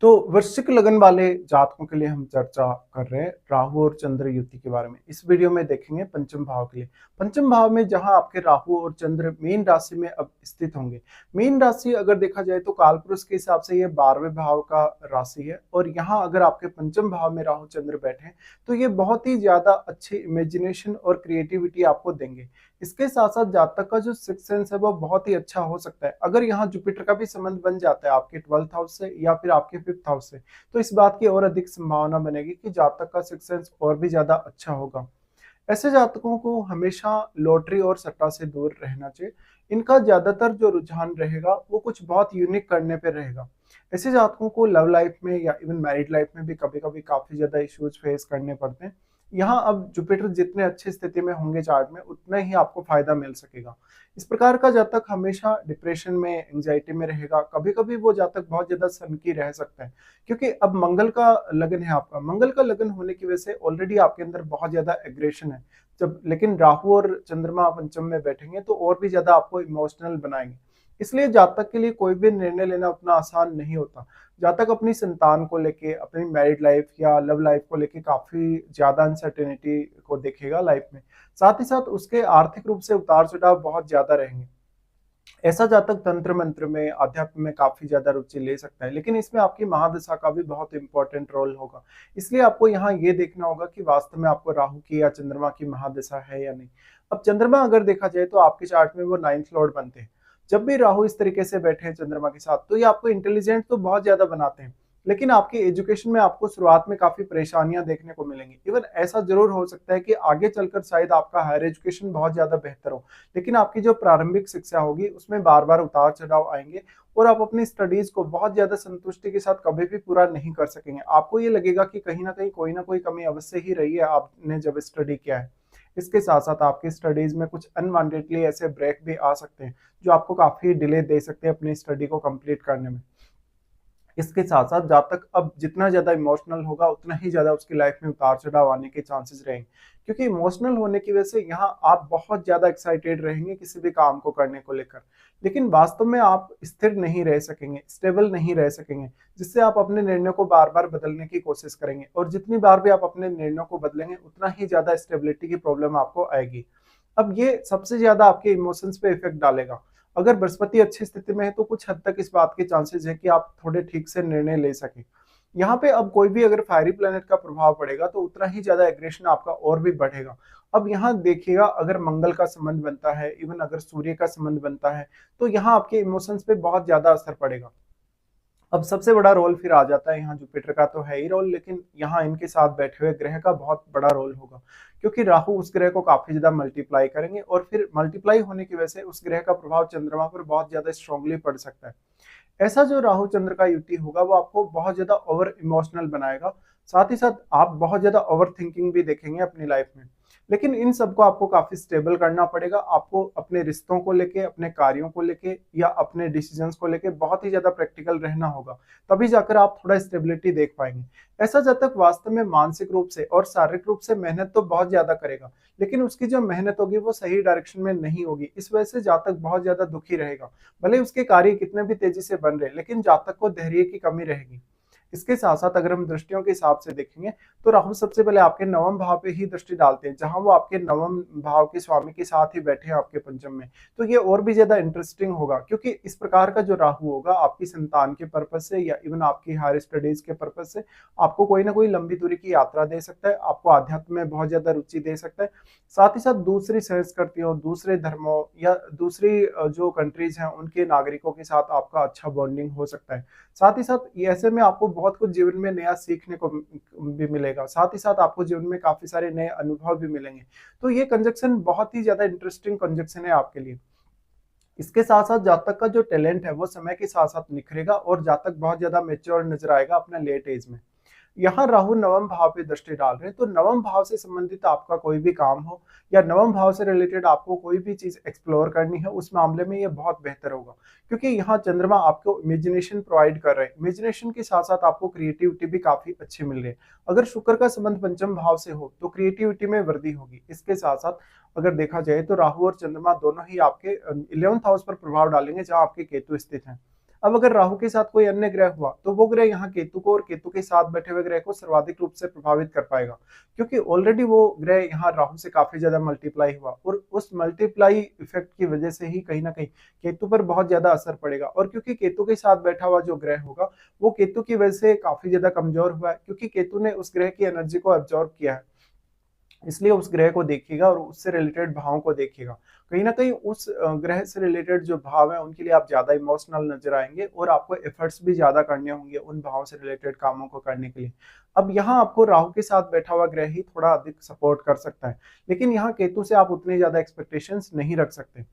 तो वृश्चिक लगन वाले जातकों के लिए हम चर्चा कर रहे हैं राहु और चंद्र युति के बारे में। इस वीडियो में देखेंगे पंचम भाव के लिए। पंचम भाव में जहां आपके राहु और चंद्र मीन राशि में अब स्थित होंगे। मीन राशि अगर देखा जाए तो कालपुरुष के हिसाब से ये 12वें भाव का राशि है, और यहाँ अगर आपके पंचम भाव में राहु चंद्र बैठे हैं तो ये बहुत ही ज्यादा अच्छी इमेजिनेशन और क्रिएटिविटी आपको देंगे। इसके साथ साथ जातक का जो सिक्स सेंस है वो बहुत ही अच्छा हो सकता है। अगर यहाँ जुपिटर का भी संबंध बन जाता है आपके 12th हाउस से या फिर आपके 5th हाउस से, तो इस बात की और अधिक संभावना बनेगी कि जातक का सिक्स सेंस और भी ज्यादा अच्छा होगा। ऐसे जातकों को हमेशा लॉटरी और सट्टा से दूर रहना चाहिए। इनका ज्यादातर जो रुझान रहेगा वो कुछ बहुत यूनिक करने पे रहेगा। ऐसे जातकों को लव लाइफ में या इवन मैरिड लाइफ में भी कभी कभी काफी ज्यादा इश्यूज फेस करने पड़ते हैं। यहाँ अब जुपिटर जितने अच्छी स्थिति में होंगे चार्ट में उतना ही आपको फायदा मिल सकेगा। इस प्रकार का जातक हमेशा डिप्रेशन में, एंजाइटी में रहेगा। कभी कभी वो जातक बहुत ज्यादा सनकी रह सकता है, क्योंकि अब मंगल का लगन है आपका। मंगल का लगन होने की वजह से ऑलरेडी आपके अंदर बहुत ज्यादा एग्रेशन है। जब लेकिन राहु और चंद्रमा पंचम में बैठेंगे तो और भी ज्यादा आपको इमोशनल बनाएंगे। इसलिए जातक के लिए कोई भी निर्णय लेना उतना आसान नहीं होता। जातक अपनी संतान को लेके, अपनी मैरिड लाइफ या लव लाइफ को लेके काफी ज्यादा अनसर्टेनिटी को देखेगा लाइफ में। साथ ही साथ उसके आर्थिक रूप से उतार चढ़ाव बहुत ज्यादा रहेंगे। ऐसा जातक तंत्र मंत्र में, अध्यात्म में काफी ज्यादा रुचि ले सकता है, लेकिन इसमें आपकी महादशा का भी बहुत इंपॉर्टेंट रोल होगा। इसलिए आपको यहाँ ये देखना होगा कि वास्तव में आपको राहु की या चंद्रमा की महादशा है या नहीं। अब चंद्रमा अगर देखा जाए तो आपके चार्ट में वो 9th लॉर्ड बनते हैं। जब भी राहु इस तरीके से बैठे हैं चंद्रमा के साथ तो ये आपको इंटेलिजेंट तो बहुत ज्यादा बनाते हैं, लेकिन आपकी एजुकेशन में आपको शुरुआत में काफी परेशानियां देखने को मिलेंगी। इवन ऐसा जरूर हो सकता है कि आगे चलकर शायद आपका हायर एजुकेशन बहुत ज्यादा बेहतर हो, लेकिन आपकी जो प्रारंभिक शिक्षा होगी उसमें बार बार उतार चढ़ाव आएंगे और आप अपनी स्टडीज को बहुत ज्यादा संतुष्टि के साथ कभी भी पूरा नहीं कर सकेंगे। आपको ये लगेगा कि कहीं ना कोई कमी अवश्य ही रही है आपने जब स्टडी किया है। इसके साथ साथ आपकी स्टडीज में कुछ अनवांटेडली ऐसे ब्रेक भी आ सकते हैं जो आपको काफी डिले दे सकते हैं अपनी स्टडी को कंप्लीट करने में। इसके साथ साथ जातक अब जितना ज्यादा इमोशनल होगा उतना ही ज्यादा उसकी लाइफ में उतार चढ़ाव आने के चांसेस रहेंगे, क्योंकि इमोशनल होने की वजह से यहाँ आप बहुत ज्यादा एक्साइटेड रहेंगे किसी भी काम को करने को लेकर, लेकिन वास्तव में आप स्थिर नहीं रह सकेंगे, स्टेबल नहीं रह सकेंगे, जिससे आप अपने निर्णयों को बार बार बदलने की कोशिश करेंगे। और जितनी बार भी आप अपने निर्णयों को बदलेंगे उतना ही ज्यादा स्टेबिलिटी की प्रॉब्लम आपको आएगी। अब ये सबसे ज्यादा आपके इमोशंस पे इफेक्ट डालेगा। अगर बृहस्पति अच्छी स्थिति में है तो कुछ हद तक इस बात के चांसेस है कि आप थोड़े ठीक से निर्णय ले सकें। यहाँ पे अब कोई भी अगर फायरी प्लेनेट का प्रभाव पड़ेगा तो उतना ही ज्यादा एग्रेशन आपका और भी बढ़ेगा। अब यहाँ देखिएगा, अगर मंगल का संबंध बनता है, इवन अगर सूर्य का संबंध बनता है, तो यहाँ आपके इमोशंस पे बहुत ज्यादा असर पड़ेगा। अब सबसे बड़ा रोल फिर आ जाता है, यहाँ जुपिटर का तो है ही रोल, लेकिन यहाँ इनके साथ बैठे हुए ग्रह का बहुत बड़ा रोल होगा, क्योंकि राहु उस ग्रह को काफी ज्यादा मल्टीप्लाई करेंगे और फिर मल्टीप्लाई होने की वजह से उस ग्रह का प्रभाव चंद्रमा पर बहुत ज्यादा स्ट्रांगली पड़ सकता है। ऐसा जो राहु चंद्र का युति होगा वो आपको बहुत ज्यादा ओवर इमोशनल बनाएगा। साथ ही साथ आप बहुत ज्यादा ओवर थिंकिंग भी देखेंगे अपनी लाइफ में, लेकिन इन सबको आपको काफी स्टेबल करना पड़ेगा। आपको अपने रिश्तों को लेके, अपने कार्यों को लेके या अपने डिसीजंस को लेके बहुत ही ज्यादा प्रैक्टिकल रहना होगा, तभी जाकर आप थोड़ा स्टेबिलिटी देख पाएंगे। ऐसा जातक वास्तव में मानसिक रूप से और शारीरिक रूप से मेहनत तो बहुत ज्यादा करेगा, लेकिन उसकी जो मेहनत होगी वो सही डायरेक्शन में नहीं होगी। इस वजह से जातक बहुत ज्यादा दुखी रहेगा। भले उसके कार्य कितने भी तेजी से बन रहे, लेकिन जातक को धैर्य की कमी रहेगी। इसके साथ साथ अगर हम दृष्टियों के हिसाब से देखेंगे तो राहु सबसे पहले आपके नवम भाव पे ही दृष्टि डालते हैं, जहां वो आपके नवम भाव के स्वामी के साथ ही बैठे हैं आपके पंचम में। तो ये और भी ज्यादा इंटरेस्टिंग होगा, क्योंकि इस प्रकार का जो राहु होगा आपकी संतान के पर्पज से या इवन आपकी हायर स्टडीज के पर्पज से आपको कोई ना कोई लंबी दूरी की यात्रा दे सकता है, आपको आध्यात्म में बहुत ज्यादा रुचि दे सकता है। साथ ही साथ दूसरी संस्कृतियों, दूसरे धर्मों या दूसरी जो कंट्रीज हैं उनके नागरिकों के साथ आपका अच्छा बॉन्डिंग हो सकता है। साथ ही साथ ऐसे में आपको बहुत कुछ जीवन में नया सीखने को भी मिलेगा। साथ ही साथ आपको जीवन में काफी सारे नए अनुभव भी मिलेंगे। तो ये कंजक्शन बहुत ही ज्यादा इंटरेस्टिंग कंजक्शन है आपके लिए। इसके साथ साथ जातक का जो टैलेंट है वो समय के साथ साथ निखरेगा और जातक बहुत ज्यादा मेच्योर नजर आएगा अपने लेट एज में। यहाँ राहु नवम भाव पे दृष्टि डाल रहे हैं, तो नवम भाव से संबंधित आपका कोई भी काम हो या नवम भाव से रिलेटेड आपको कोई भी चीज एक्सप्लोर करनी है, उस मामले में ये बहुत बेहतर होगा, क्योंकि यहाँ चंद्रमा आपको इमेजिनेशन प्रोवाइड कर रहे हैं। इमेजिनेशन के साथ साथ आपको क्रिएटिविटी भी काफी अच्छी मिल रही है। अगर शुक्र का संबंध पंचम भाव से हो तो क्रिएटिविटी में वृद्धि होगी। इसके साथ साथ अगर देखा जाए तो राहु और चंद्रमा दोनों ही आपके 11th हाउस पर प्रभाव डालेंगे, जहां आपके केतु स्थित हैं। अब अगर राहु के साथ कोई अन्य ग्रह हुआ तो वो ग्रह यहाँ केतु को और केतु के साथ बैठे हुए ग्रह को सर्वाधिक रूप से प्रभावित कर पाएगा, क्योंकि ऑलरेडी वो ग्रह यहाँ राहु से काफी ज्यादा मल्टीप्लाई हुआ और उस मल्टीप्लाई इफेक्ट की वजह से ही कहीं ना कहीं केतु पर बहुत ज्यादा असर पड़ेगा। और क्योंकि केतु के साथ बैठा हुआ जो ग्रह होगा वो केतु की वजह से काफी ज्यादा कमजोर हुआ है, क्योंकि केतु ने उस ग्रह की एनर्जी को एब्जॉर्ब किया है, इसलिए उस ग्रह को देखिएगा और उससे रिलेटेड भावों को देखिएगा। कहीं ना कहीं उस ग्रह से रिलेटेड जो भाव है उनके लिए आप ज्यादा इमोशनल नजर आएंगे और आपको एफर्ट्स भी ज्यादा करने होंगे उन भावों से रिलेटेड कामों को करने के लिए। अब यहाँ आपको राहु के साथ बैठा हुआ ग्रह ही थोड़ा अधिक सपोर्ट कर सकता है, लेकिन यहाँ केतु से आप उतनी ज्यादा एक्सपेक्टेशंस नहीं रख सकते।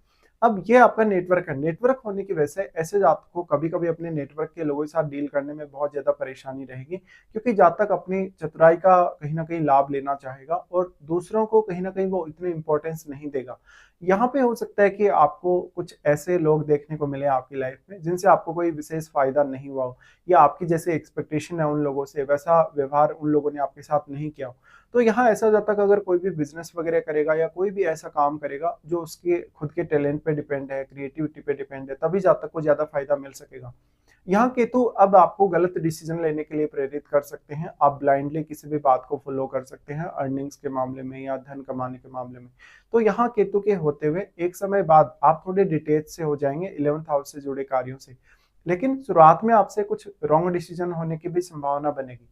अब ये आपका नेटवर्क है, नेटवर्क होने की वजह से ऐसे जातक को कभी कभी अपने नेटवर्क के लोगों के साथ डील करने में बहुत ज्यादा परेशानी रहेगी, क्योंकि जातक अपनी चतुराई का कहीं ना कहीं लाभ लेना चाहेगा और दूसरों को कहीं ना कहीं वो इतनी इंपॉर्टेंस नहीं देगा। यहाँ पे हो सकता है कि आपको कुछ ऐसे लोग देखने को मिले आपकी लाइफ में जिनसे आपको कोई विशेष फायदा नहीं हुआ हो, या आपकी जैसे एक्सपेक्टेशन है उन लोगों से वैसा व्यवहार उन लोगों ने आपके साथ नहीं किया हो। तो यहाँ ऐसा जाता कि अगर कोई भी बिजनेस वगैरह करेगा या कोई भी ऐसा काम करेगा जो उसके खुद के टैलेंट पे डिपेंड है, क्रिएटिविटी पे डिपेंड है, तभी जातक को ज्यादा फायदा मिल सकेगा। यहाँ केतु अब आपको गलत डिसीजन लेने के लिए प्रेरित कर सकते हैं, आप ब्लाइंडली किसी भी बात को फॉलो कर सकते हैं अर्निंग्स के मामले में या धन कमाने के मामले में। तो यहाँ केतु के होते हुए एक समय बाद आप थोड़े डिटेच से हो जाएंगे 11th हाउस से जुड़े कार्यों से, लेकिन शुरुआत में आपसे कुछ रॉन्ग डिसीजन होने की भी संभावना बनेगी।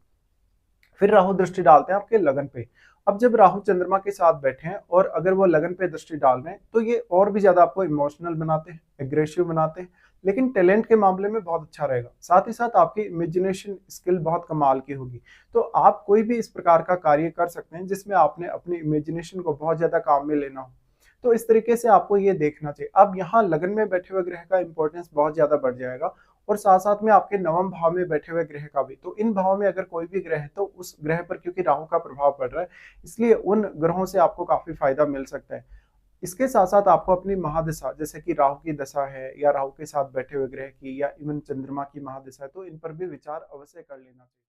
फिर राहु दृष्टि डालते हैं आपके लगन पे। अब जब राहु चंद्रमा के साथ बैठे हैं और अगर वो लगन पे दृष्टि डाल रहे हैं तो ये और भी ज्यादा आपको इमोशनल बनाते हैं, एग्रेसिव बनाते हैं, लेकिन टैलेंट के मामले में बहुत अच्छा रहेगा। साथ ही साथ आपकी इमेजिनेशन स्किल बहुत कमाल की होगी, तो आप कोई भी इस प्रकार का कार्य कर सकते हैं जिसमें आपने अपनी इमेजिनेशन को बहुत ज्यादा काम में लेना हो। तो इस तरीके से आपको ये देखना चाहिए। अब यहाँ लगन में बैठे हुए ग्रह का इंपॉर्टेंस बहुत ज्यादा बढ़ जाएगा और साथ साथ में आपके नवम भाव में बैठे हुए ग्रह का भी। तो इन भाव में अगर कोई भी ग्रह है तो उस ग्रह पर क्योंकि राहु का प्रभाव पड़ रहा है, इसलिए उन ग्रहों से आपको काफी फायदा मिल सकता है। इसके साथ साथ आपको अपनी महादशा, जैसे कि राहु की दशा है या राहु के साथ बैठे हुए ग्रह की या इवन चंद्रमा की महादशा है, तो इन पर भी विचार अवश्य कर लेना चाहिए।